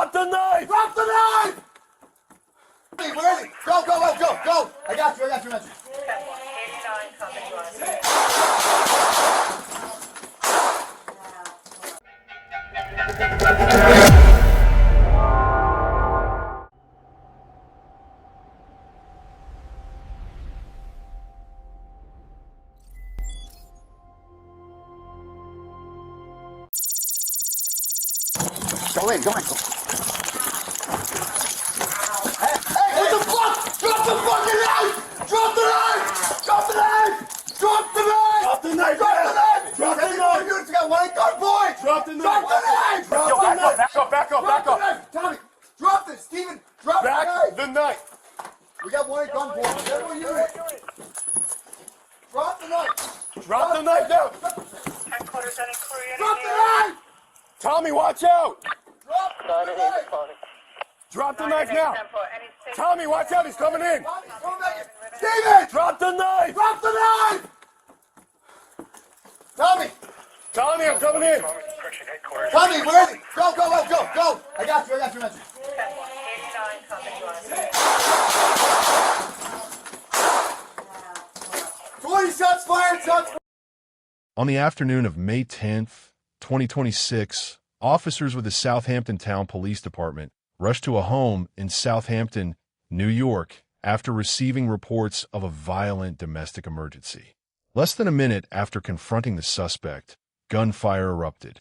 Drop the knife! Drop the knife! Hey, where is he? Go! I got you. 89 coming line. Go in. Hey, what the fuck? Drop the fucking knife! Drop the knife! Drop the knife! Drop the knife! Everyone units got one gun, boy! Drop the knife! Drop the knife! Yo, back up! Drop the knife! Tommy, drop this! Steven, drop the Back knife! the knife! We got one gun, boy. Everyone unit! Drop the knife! Drop the knife now! Headquarters, any crew Drop the knife! Tommy, watch out! Drop the knife! Drop the knife now! Tommy, watch out, he's coming in! Tommy, come back in. Steven! Drop the knife! Drop the knife! Tommy! Tommy, I'm coming in! Tommy, where is he? Go! I got you. 89 coming line. 20 shots fired, On the afternoon of May 10th, 2026, officers with the Southampton Town Police Department rushed to a home in Southampton, New York, after receiving reports of a violent domestic emergency. Less than a minute after confronting the suspect, gunfire erupted.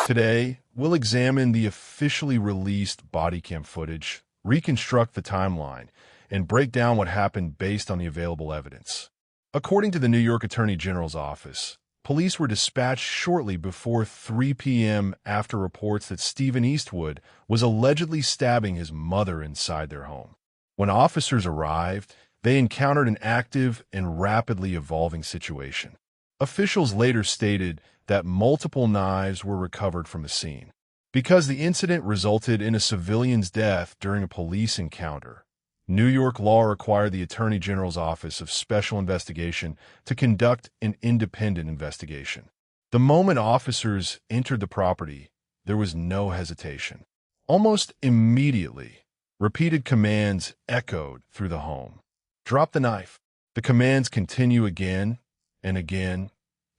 Today, we'll examine the officially released bodycam footage, reconstruct the timeline, and break down what happened based on the available evidence. According to the New York Attorney General's office, police were dispatched shortly before 3 p.m. after reports that Steven Eastwood was allegedly stabbing his mother inside their home. When officers arrived, they encountered an active and rapidly evolving situation. Officials later stated that multiple knives were recovered from the scene. Because the incident resulted in a civilian's death during a police encounter, New York law required the Attorney General's Office of Special Investigation to conduct an independent investigation. The moment officers entered the property, there was no hesitation. Almost immediately, repeated commands echoed through the home. Drop the knife. The commands continue again and again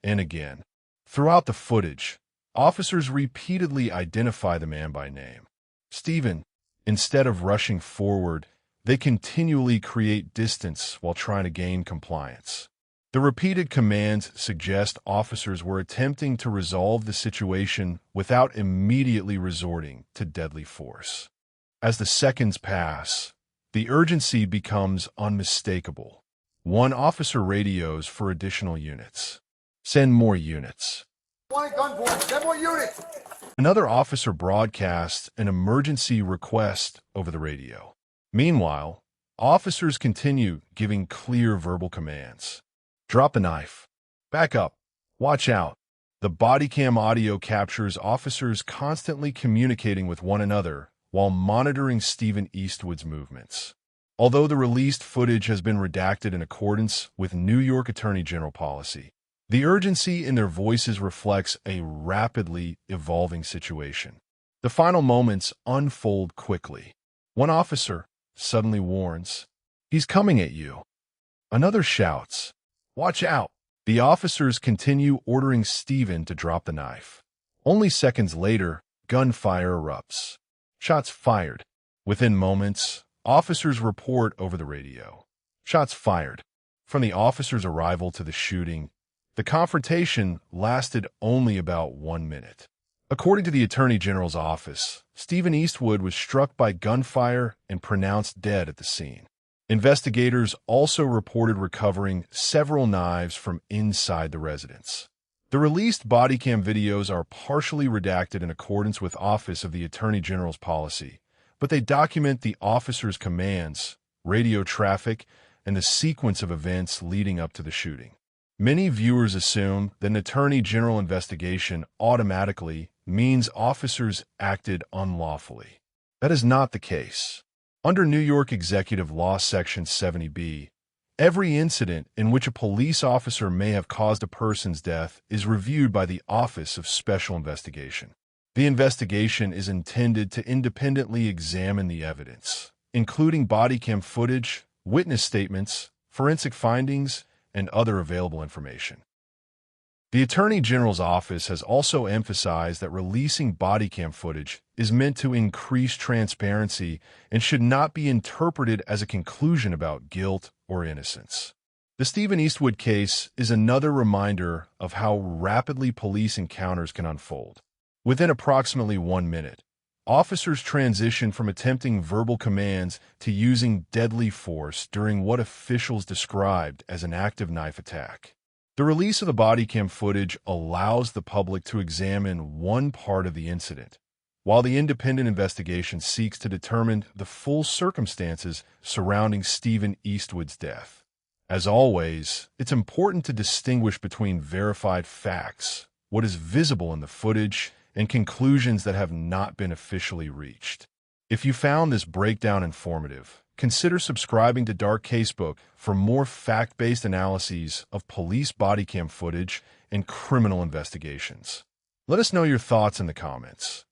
and again. Throughout the footage, officers repeatedly identify the man by name. Steven, instead of rushing forward, they continually create distance while trying to gain compliance. The repeated commands suggest officers were attempting to resolve the situation without immediately resorting to deadly force. As the seconds pass, the urgency becomes unmistakable. One officer radios for additional units. Send more units. One gun, boy. Send more units. Another officer broadcasts an emergency request over the radio. Meanwhile, officers continue giving clear verbal commands. Drop the knife. Back up. Watch out. The bodycam audio captures officers constantly communicating with one another while monitoring Steven Eastwood's movements. Although the released footage has been redacted in accordance with New York Attorney General policy, the urgency in their voices reflects a rapidly evolving situation. The final moments unfold quickly. One officer suddenly warns, "He's coming at you." Another shouts, "Watch out." The officers continue ordering Steven to drop the knife. Only seconds later, gunfire erupts. Shots fired. Within moments, officers report over the radio. Shots fired. From the officers' arrival to the shooting, the confrontation lasted only about 1 minute. According to the Attorney General's office, Steven Eastwood was struck by gunfire and pronounced dead at the scene. Investigators also reported recovering several knives from inside the residence. The released bodycam videos are partially redacted in accordance with Office of the Attorney General's policy, but they document the officers' commands, radio traffic, and the sequence of events leading up to the shooting. Many viewers assume that an Attorney General investigation automatically means officers acted unlawfully. That is not the case. Under New York Executive Law Section 70B, every incident in which a police officer may have caused a person's death is reviewed by the Office of Special Investigation. The investigation is intended to independently examine the evidence, including body cam footage, witness statements, forensic findings, and other available information. The Attorney General's office has also emphasized that releasing body cam footage is meant to increase transparency and should not be interpreted as a conclusion about guilt or innocence. The Steven Eastwood case is another reminder of how rapidly police encounters can unfold. Within approximately 1 minute, officers transition from attempting verbal commands to using deadly force during what officials described as an active knife attack. The release of the body cam footage allows the public to examine one part of the incident, while the independent investigation seeks to determine the full circumstances surrounding Steven Eastwood's death. As always, it's important to distinguish between verified facts, what is visible in the footage, and conclusions that have not been officially reached. If you found this breakdown informative, consider subscribing to Dark Casebook for more fact-based analyses of police body cam footage and criminal investigations. Let us know your thoughts in the comments.